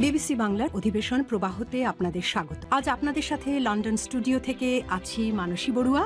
BBC বাংলার অধিবেশন প্রবাহতে আপনাদের স্বাগত। আজ আপনাদের সাথে লন্ডন স্টুডিও থেকে আছি মানসী বড়ুয়া।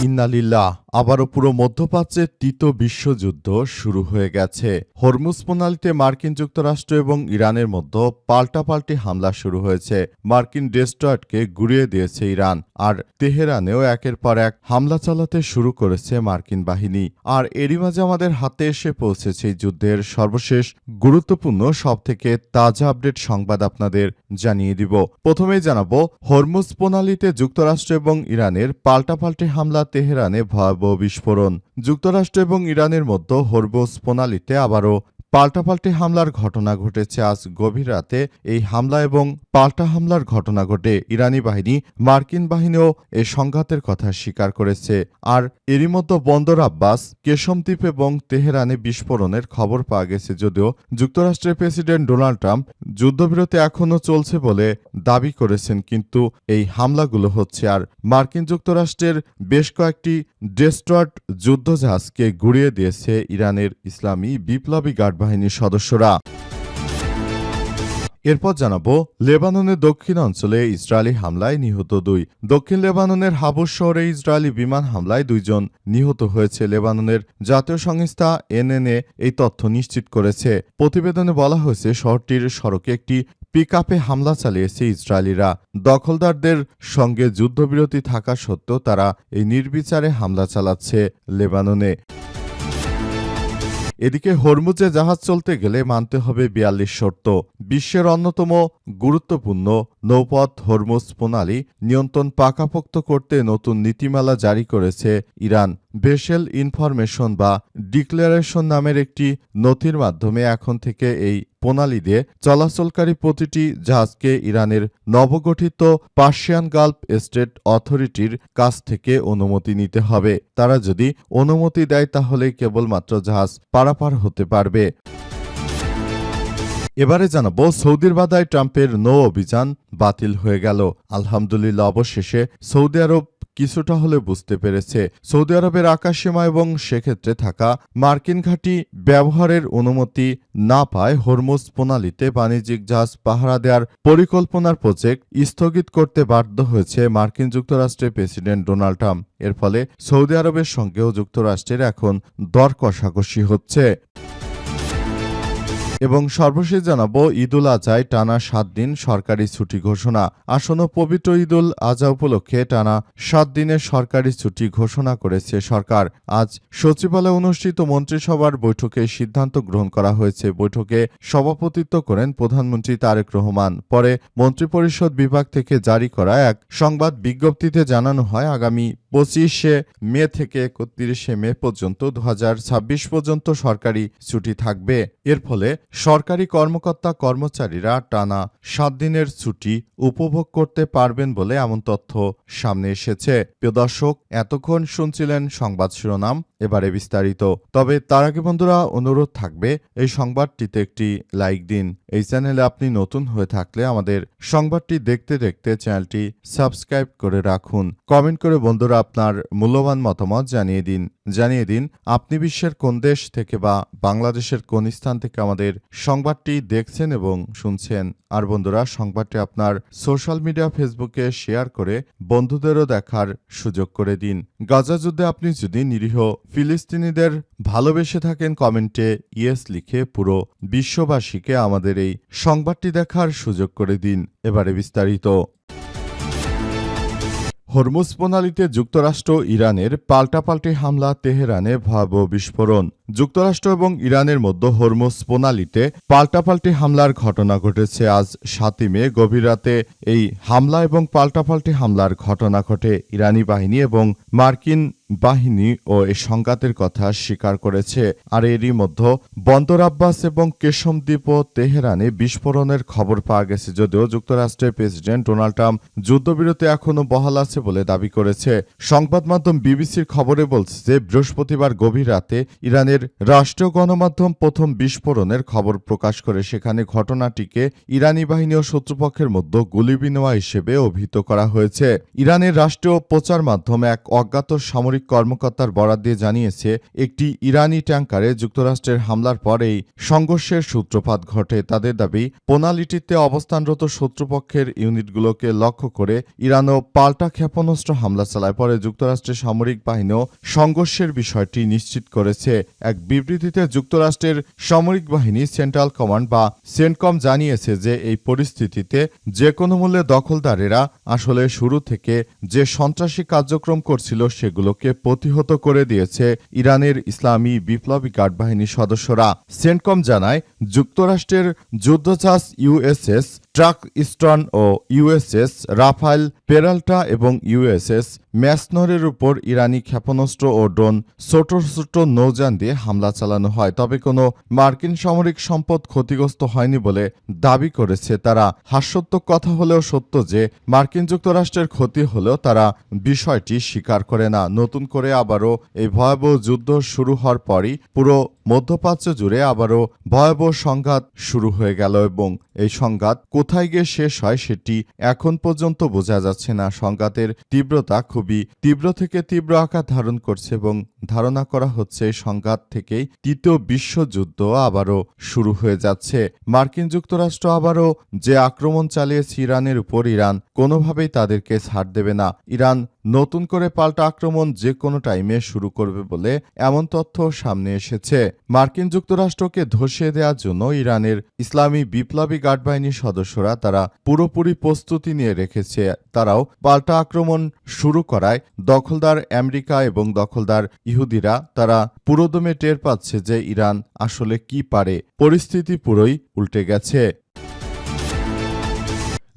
ইন্নালিল্লাহ, আবারও পুরো মধ্যপ্রাচ্যে তৃতীয় বিশ্বযুদ্ধ শুরু হয়ে গেছে। হরমুজ প্রণালীতে মার্কিন যুক্তরাষ্ট্র এবং ইরানের মধ্যে পাল্টাপাল্টি হামলা শুরু হয়েছে। মার্কিন ডেস্ট্রয়ারকে গুড়িয়ে দিয়েছে ইরান, আর তেহরানেও একের পর এক হামলা চালাতে শুরু করেছে মার্কিন বাহিনী। আর এরই মাঝে আমাদের হাতে এসে পৌঁছেছে এই যুদ্ধের সর্বশেষ গুরুত্বপূর্ণ সবথেকে তাজা আপডেট সংবাদ আপনাদের জানিয়ে দিব। প্রথমেই জানাবো, হরমুজ প্রণালীতে যুক্তরাষ্ট্র এবং ইরানের পাল্টাপাল্টি হামলা, তেহরানে ভয়াবহ বিস্ফোরণ। যুক্তরাষ্ট্র এবং ইরানের মধ্যে হরমুজ প্রণালীতে আবারও পাল্টাপাল্টি হামলার ঘটনা ঘটেছে। আজ গভীর রাতে এই হামলা এবং পাল্টা হামলার ঘটনা ঘটে। ইরানি বাহিনী, মার্কিন বাহিনীও এই সংঘাতের কথা স্বীকার করেছে। আর এরই মধ্যে বন্দর আব্বাস, কেশমদ্বীপ এবং তেহরানে বিস্ফোরণের খবর পাওয়া গেছে। যদিও যুক্তরাষ্ট্রের প্রেসিডেন্ট ডোনাল্ড ট্রাম্প যুদ্ধবিরতি এখনও চলছে বলে দাবি করেছেন, কিন্তু এই হামলাগুলো হচ্ছে। আর মার্কিন যুক্তরাষ্ট্রের বেশ কয়েকটি ডেস্ট্রয়ার যুদ্ধজাহাজকে গুড়িয়ে দিয়েছে ইরানের ইসলামী বিপ্লবী গার্ড বাহিনীর সদস্যরা। এরপর জানাবো, লেবাননের দক্ষিণ অঞ্চলে ইসরায়েলি হামলায় নিহত 2। দক্ষিণ লেবাননের হাবুস শহরে ইসরায়েলি বিমান হামলায় 2 জন নিহত হয়েছে। লেবাননের জাতীয় সংস্থা এনএনএ এই তথ্য নিশ্চিত করেছে। প্রতিবেদনে বলা হয়েছে, শহরটির সড়কে একটি পিকআপে হামলা চালিয়েছে ইসরায়েলিরা। দখলদারদের সঙ্গে যুদ্ধবিরতি থাকা সত্ত্বেও তারা এই নির্বিচারে হামলা চালাচ্ছে লেবাননে। এদিকে হরমুজে জাহাজ চলতে গেলে মানতে হবে 42 শর্ত। বিশ্বের অন্যতম গুরুত্বপূর্ণ নৌপথ হরমুজ প্রণালী নিয়ন্ত্রণ পাকাপোক্ত করতে নতুন নীতিমালা জারি করেছে ইরান। ভেসেল ইনফরমেশন বা ডিক্লারেশন নামের একটি নথির মাধ্যমে এখন থেকে এই প্রণালী দিয়ে চলাচলকারী প্রতিটি জাহাজকে ইরানের নবগঠিত পার্সিয়ান গালফ স্টেট অথরিটির কাছ থেকে অনুমতি নিতে হবে। তারা যদি অনুমতি দেয় তাহলে কেবলমাত্র জাহাজ পারাপার হতে পারবে। এবারে জানাবো, সৌদির বাধায় ট্রাম্পের নৌ অভিযান বাতিল হয়ে গেল। আলহামদুলিল্লাহ, অবশেষে সৌদি আরব কিছুটা হলে বুঝতে পেরেছে। সৌদি আরবের আকাশসীমা এবং সেক্ষেত্রে থাকা মার্কিন ঘাঁটি ব্যবহারের অনুমতি না পায় হরমুজ প্রণালীতে বাণিজ্যিক জাহাজ পাহারা দেওয়ার পরিকল্পনার প্রজেক্ট স্থগিত করতে বাধ্য হয়েছে মার্কিন যুক্তরাষ্ট্রের প্রেসিডেন্ট ডোনাল্ড ট্রাম্প। এর ফলে সৌদি আরবের সঙ্গেও যুক্তরাষ্ট্রের এখন দর কষাকষি হচ্ছে। এবং সর্বশেষ জানাবো, ঈদুল আজহায় টানা 7 দিন সরকারি ছুটি ঘোষণা। আসন্ন পবিত্র ঈদুল আজহা উপলক্ষে টানা 7 দিনের সরকারি ছুটি ঘোষণা করেছে সরকার। আজ সচিবালয়ে অনুষ্ঠিত মন্ত্রিসভার বৈঠকে সিদ্ধান্ত গ্রহণ করা হয়েছে। বৈঠকে সভাপতিত্ব করেন প্রধানমন্ত্রী তারেক রহমান। পরে মন্ত্রিপরিষদ বিভাগ থেকে জারি করা এক সংবাদ বিজ্ঞপ্তিতে জানানো হয়, আগামী 25শে মে থেকে 31শে মে পর্যন্ত 2026 পর্যন্ত সরকারি ছুটি থাকবে। এর ফলে সরকারি কর্মকর্তা কর্মচারীরা টানা 7 দিনের ছুটি উপভোগ করতে পারবেন বলে এমন তথ্য সামনে এসেছে। প্রিয় দর্শক, এতক্ষণ শুনছিলেন সংবাদ শিরোনাম, এবারে বিস্তারিত। তবে তার আগে বন্ধুরা, অনুরোধ থাকবে এই সংবাদটিতে একটি লাইক দিন। এই চ্যানেলে আপনি নতুন হয়ে থাকলে আমাদের সংবাদটি দেখতে দেখতে চ্যানেলটি সাবস্ক্রাইব করে রাখুন। কমেন্ট করে বন্ধুরা আপনার মূল্যবান মতামত জানিয়ে দিন আপনি বিশ্বের কোন দেশ থেকে বা বাংলাদেশের কোন স্থান থেকে আমাদের সংবাদটি দেখছেন এবং শুনছেন। আর বন্ধুরা, সংবাদটি আপনার সোশ্যাল মিডিয়া ফেসবুকে শেয়ার করে বন্ধুদেরও দেখার সুযোগ করে দিন। গাজা যুদ্ধে আপনি যদি নিরীহ ফিলিস্তিনিদের ভালোবেসে থাকেন, কমেন্টে ইয়েস লিখে পুরো বিশ্ববাসীকে আমাদের এই সংবাদটি দেখার সুযোগ করে দিন। এবারে বিস্তারিত। হরমুজ প্রণালীতে যুক্তরাষ্ট্র ইরানের পাল্টাপাল্টি হামলা, তেহরানে ভয়াবহ বিস্ফোরণ। যুক্তরাষ্ট্র এবং ইরানের মধ্যে হরমুজ প্রণালীতে পাল্টাপাল্টি হামলার ঘটনা ঘটেছে। আজ 7 মে গভীর রাতে এই হামলা এবং পাল্টাপাল্টি হামলার ঘটনা ঘটে। ইরানি বাহিনী এবং মার্কিন বাহিনী ও এই সংঘাতের কথা স্বীকার করেছে। আর এরই মধ্যে বন্দর আব্বাস এবং কেশমদ্বীপ ও তেহরানে বিস্ফোরণের খবর পাওয়া গেছে। যদিও যুক্তরাষ্ট্রের প্রেসিডেন্ট ডোনাল্ড ট্রাম্প যুদ্ধবিরতি এখনও বহাল আছে বলে দাবি করেছে। সংবাদ মাধ্যম বিবিসির খবরে বলছে যে বৃহস্পতিবার গভীর রাতে ইরানের ইরানের রাষ্ট্রীয় গণমাধ্যম প্রথম বিস্ফোরণের খবর প্রকাশ করে সেখানে ঘটনাটিকে ইরানি বাহিনী ও শত্রুপক্ষের মধ্যে গুলি বিনিময় হিসেবে অভিহিত করা হয়েছে। ইরানের রাষ্ট্রীয় প্রচার মাধ্যম এক অজ্ঞাত সামরিক কর্মকর্তার বরাত দিয়ে জানিয়েছে, একটি ইরানি ট্যাঙ্কারে যুক্তরাষ্ট্রের হামলার পর এই সংঘর্ষের সূত্রপাত ঘটে। তাদের দাবি, প্রণালীটিতে অবস্থানরত শত্রুপক্ষের ইউনিটগুলোকে লক্ষ্য করে ইরানও পাল্টা ক্ষেপণাস্ত্র হামলা চালায়। পরে যুক্তরাষ্ট্রের সামরিক বাহিনীও সংঘর্ষের বিষয়টি নিশ্চিত করেছে। এক বিবৃতিতে যুক্তরাষ্ট্রের সামরিক বাহিনী সেন্ট্রাল কমান্ড বা সেন্টকম জানিয়েছে যে এই পরিস্থিতিতে যে কোনো মূল্যে দখলদারেরা আসলে শুরু থেকে যে সন্ত্রাসী কার্যক্রম করছিল সেগুলোকে প্রতিহত করে দিয়েছে ইরানের ইসলামী বিপ্লবী গার্ড বাহিনীর সদস্যরা। সেন্টকম জানায়, যুক্তরাষ্ট্রের যুদ্ধজাহাজ ইউএসএস ট্রাক ইস্টার্ন ও ইউএসএস রাফায়েল পেরাল্টা এবং ইউএসএস ম্যাসনরের উপর ইরানি ক্ষেপণাস্ত্র ও ড্রোন ছোট ছোট নৌযান দিয়ে হামলা চালানো হয়, তবে কোনো মার্কিন সামরিক সম্পদ ক্ষতিগ্রস্ত হয়নি বলে দাবি করেছে তারা। হাস্যোদ্যক কথা হলেও সত্য যে মার্কিন যুক্তরাষ্ট্রের ক্ষতি হলেও তারা বিষয়টি স্বীকার করে না। নতুন করে আবারও এই ভয়াবহ যুদ্ধ শুরু হওয়ার পরই পুরো মধ্যপ্রাচ্য জুড়ে আবারও ভয়াবহ সংঘাত শুরু হয়ে গেল এবং এই সংঘাত কোথায় গিয়ে শেষ হয় সেটি এখন পর্যন্ত বোঝা যাচ্ছে না। সংঘাতের তীব্রতা খুবই তীব্র থেকে তীব্র আকার ধারণ করছে এবং ধারণা করা হচ্ছে এই সংঘাত থেকেই তৃতীয় বিশ্বযুদ্ধ আবারও শুরু হয়ে যাচ্ছে। মার্কিন যুক্তরাষ্ট্র আবারও যে আক্রমণ চালিয়েছে ইরানের উপর, ইরান কোনোভাবেই তাদেরকে ছাড় দেবে না। ইরান নতুন করে পাল্টা আক্রমণ যে কোনো টাইমে শুরু করবে বলে এমন তথ্য সামনে এসেছে। মার্কিন যুক্তরাষ্ট্রকে ধসিয়ে দেওয়ার জন্য ইরানের ইসলামী বিপ্লবী গার্ড বাহিনীর সদস্যরা তারা পুরোপুরি প্রস্তুতি নিয়ে রেখেছে। তারাও পাল্টা আক্রমণ শুরু করায় দখলদার আমেরিকা এবং দখলদার ইহুদিরা তারা পুরোদমে টের পাচ্ছে যে ইরান আসলে কি পারে। পরিস্থিতি পুরোই উল্টে গেছে।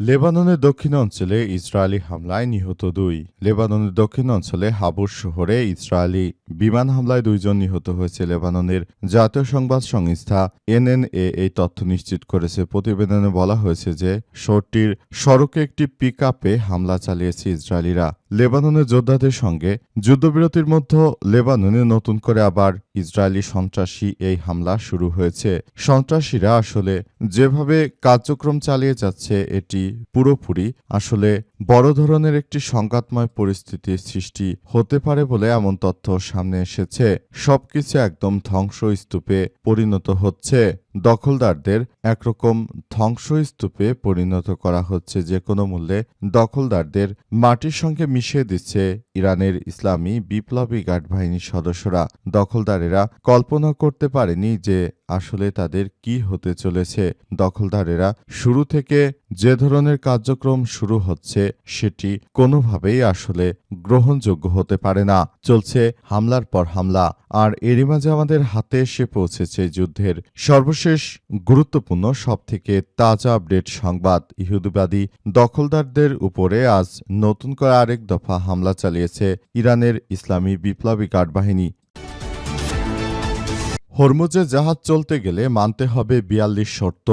লেবাননের দক্ষিণাঞ্চলে ইসরায়েলি হামলায় নিহত 2। লেবাননের দক্ষিণাঞ্চলে হাবুর শহরে ইসরায়েলি বিমান হামলায় 2 জন নিহত হয়েছে। লেবাননের জাতীয় সংবাদ সংস্থা এনএনএ এই তথ্য নিশ্চিত করেছে। প্রতিবেদনে বলা হয়েছে যে শহরটির সড়কে একটি পিকআপে হামলা চালিয়েছে ইসরায়েলিরা। লেবাননের যোদ্ধাদের সঙ্গে যুদ্ধবিরতির মধ্যে লেবাননে নতুন করে আবার ইসরায়েলি সন্ত্রাসী এই হামলা শুরু হয়েছে। সন্ত্রাসীরা আসলে যেভাবে কার্যক্রম চালিয়ে যাচ্ছে এটি পুরোপুরি আসলে বড় ধরনের একটি সংঘাতময় পরিস্থিতির সৃষ্টি হতে পারে বলে এমন তথ্য সামনে এসেছে। সবকিছু একদম ধ্বংসস্তূপে পরিণত হচ্ছে। দখলদারদের একরকম ধ্বংসস্তূপে পরিণত করা হচ্ছে। যে কোনো মূল্যে দখলদারদের মাটির সঙ্গে মিশিয়ে দিচ্ছে ইরানের ইসলামী বিপ্লবী গার্ড বাহিনীর সদস্যরা। দখলদারেরা কল্পনা করতে পারেনি যে আসলে তাদের কি হতে চলেছে। দখলদারেরা শুরু থেকে যে ধরনের কার্যক্রম শুরু হচ্ছে সেটি কোনোভাবেই আসলে গ্রহণযোগ্য হতে পারে না। চলছে হামলার পর হামলা, আর এরই মাঝে আমাদের হাতে এসে পৌঁছেছে যুদ্ধের সর্বশেষ গুরুত্বপূর্ণ সবথেকে তাজা আপডেট সংবাদ। ইহুদিবাদী দখলদারদের উপরে আজ নতুন করে আরেক দফা হামলা চালিয়েছে ইরানের ইসলামী বিপ্লবী গার্ড বাহিনী। হরমুজে জাহাজ চলতে গেলে মানতে হবে 42 শর্ত।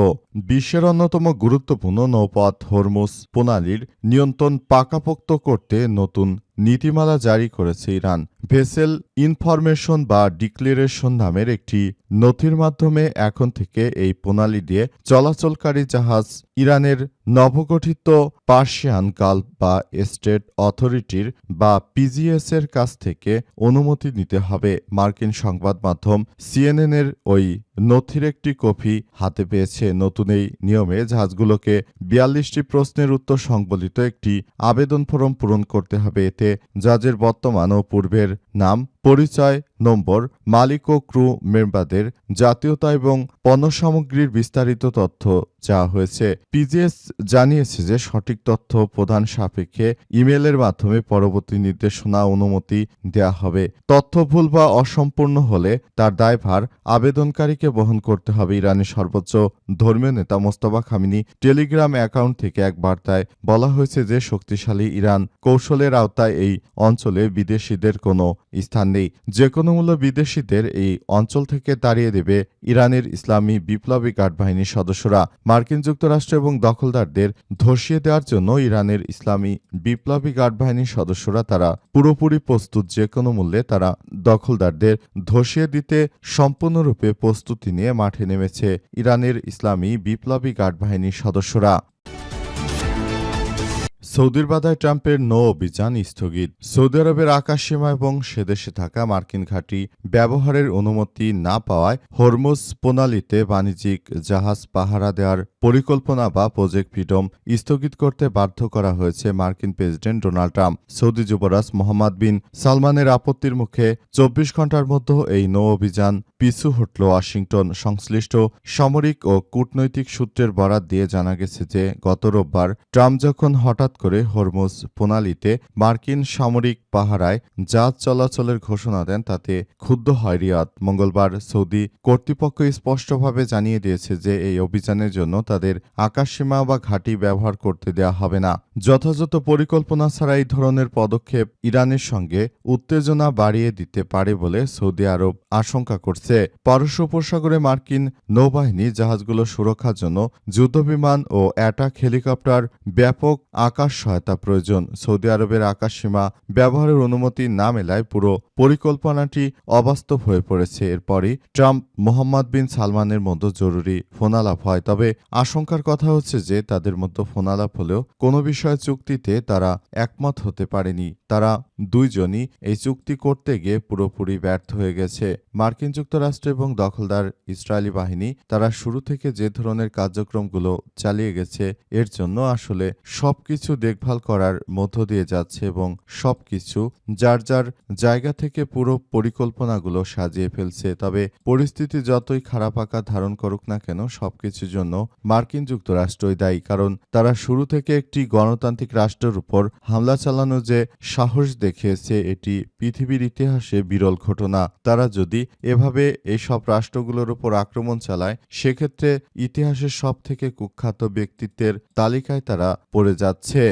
বিশ্বের অন্যতম গুরুত্বপূর্ণ নৌপথ হরমুজ প্রণালীর নিয়ন্ত্রণ পাকাপোক্ত করতে নতুন নীতিমালা জারি করেছে ইরান। ভেসেল ইনফরমেশন বা ডিক্লারেশন নামের একটি নথির মাধ্যমে এখন থেকে এই প্রণালী দিয়ে চলাচলকারী জাহাজ ইরানের নবগঠিত পার্সিয়ান গালফ বা স্টেট অথরিটির বা পিজিএস এর কাছ থেকে অনুমতি নিতে হবে। মার্কিন সংবাদ মাধ্যম সিএনএন এর ওই নথির একটি কপি হাতে পেয়েছে। নতুন এই নিয়মে জাহাজগুলোকে 42টি প্রশ্নের উত্তর সংবলিত একটি আবেদন ফরম পূরণ করতে হবে। এতে জাহাজের বর্তমান ও পূর্বের নাম, পরিচয় নম্বর, মালিক ও ক্রু মেম্বারদের জাতীয়তা এবং পণ্য সামগ্রীর বিস্তারিত তথ্য চাওয়া হয়েছে। পিজিএস জানিয়েছে যে সঠিক তথ্য প্রদান সাপেক্ষে ইমেলের মাধ্যমে পরবর্তী নির্দেশনা অনুমতি দেয়া হবে। তথ্য ভুল বা অসম্পূর্ণ হলে তার দায়ভার আবেদনকারীকে বহন করতে হবে। ইরানের সর্বোচ্চ ধর্মীয় নেতা মোস্তফা খামেনি টেলিগ্রাম অ্যাকাউন্ট থেকে এক বার্তায় বলা হয়েছে যে শক্তিশালী ইরান কৌশলের আওতায় এই অঞ্চলে বিদেশিদের কোনো স্থান নেই। পারলেই যে কোনো মূল্য বিদেশিদের এই অঞ্চল থেকে তাড়িয়ে দেবে ইরানের ইসলামী বিপ্লবী গার্ড বাহিনীর সদস্যরা। মার্কিন যুক্তরাষ্ট্র এবং দখলদারদের ধসিয়ে দেওয়ার জন্য ইরানের ইসলামী বিপ্লবী গার্ড বাহিনীর সদস্যরা তারা পুরোপুরি প্রস্তুত। যে কোনো মূল্যে তারা দখলদারদের ধসিয়ে দিতে সম্পূর্ণরূপে প্রস্তুতি নিয়ে মাঠে নেমেছে ইরানের ইসলামী বিপ্লবী গার্ড বাহিনীর সদস্যরা। সৌদির বাধায় ট্রাম্পের নৌ অভিযান স্থগিত। সৌদি আরবের আকাশসীমা এবং সেদেশে থাকা মার্কিন ঘাঁটি ব্যবহারের অনুমতি না পাওয়ায় হরমুজ প্রণালীতে বাণিজ্যিক জাহাজ পাহারা দেওয়ার পরিকল্পনা বা প্রজেক্ট ফ্রিডম স্থগিত করতে বাধ্য করা হয়েছে মার্কিন প্রেসিডেন্ট ডোনাল্ড ট্রাম্প। সৌদি যুবরাজ মোহাম্মদ বিন সালমানের আপত্তির মুখে 24 ঘণ্টার মধ্যে এই নৌ অভিযান পিছু হটল ওয়াশিংটন। সংশ্লিষ্ট সামরিক ও কূটনৈতিক সূত্রের বরাত দিয়ে জানা গেছে যে গত রোববার ট্রাম্প যখন হঠাৎ করে হরমুজ প্রণালীতে মার্কিন সামরিক পাহারায় জাহাজ চলাচলের ঘোষণা দেন তাতে ক্ষুব্ধ হয় রিয়াদ। মঙ্গলবার সৌদি কর্তৃপক্ষ স্পষ্টভাবে জানিয়ে দিয়েছে যে এই অভিযানের জন্য তাদের আকাশসীমা বা ঘাঁটি ব্যবহার করতে দেওয়া হবে না। যথাযথ পরিকল্পনা ছাড়া এই ধরনের পদক্ষেপ ইরানের সঙ্গে উত্তেজনা বাড়িয়ে দিতে পারে বলে সৌদি আরব আশঙ্কা করছে। পারস্য উপসাগরে মার্কিন নৌবাহিনী জাহাজগুলো সুরক্ষার জন্য যুদ্ধবিমান ও অ্যাটাক হেলিকপ্টার ব্যাপক আকাশ সহায়তা প্রয়োজন। সৌদি আরবের আকাশসীমা ব্যবহারের অনুমতি না মেলায় পুরো পরিকল্পনাটি অবাস্তব হয়ে পড়েছে। এরপরই ট্রাম্প মোহাম্মদ বিন সালমানের মধ্যে জরুরি ফোনালাপ হয়। তবে আশঙ্কার কথা হচ্ছে যে তাদের মধ্যে ফোনালাপ হলেও কোনো বিষয়ে চুক্তিতে তারা একমত হতে পারেনি। তারা দুইজনই এই চুক্তি করতে গিয়ে পুরোপুরি ব্যর্থ হয়ে গেছে। মার্কিন যুক্তরাষ্ট্র এবং দখলদার ইসরায়েলি বাহিনী তারা শুরু থেকে যে ধরনের কার্যক্রমগুলো চালিয়ে গেছে এর জন্য আসলে সবকিছু দেখভাল করার মধ্য দিয়ে যাচ্ছে এবং সবকিছু যার যার জায়গা থেকে পুরো পরিকল্পনাগুলো সাজিয়ে ফেলছে। তবে পরিস্থিতি যতই খারাপ আকার ধারণ করুক না কেন সবকিছুর জন্য মার্কিন যুক্তরাষ্ট্রই দায়ী, কারণ তারা শুরু থেকে একটি গণতান্ত্রিক রাষ্ট্রের উপর হামলা চালানো যে সাহস দেখিয়েছে এটি পৃথিবীর ইতিহাসে বিরল ঘটনা। তারা যদি এভাবে এই সব রাষ্ট্রগুলোর উপর আক্রমণ চালায় সেক্ষেত্রে ইতিহাসের সব থেকে কুখ্যাত ব্যক্তিত্বের তালিকায় তারা পড়ে যাচ্ছে।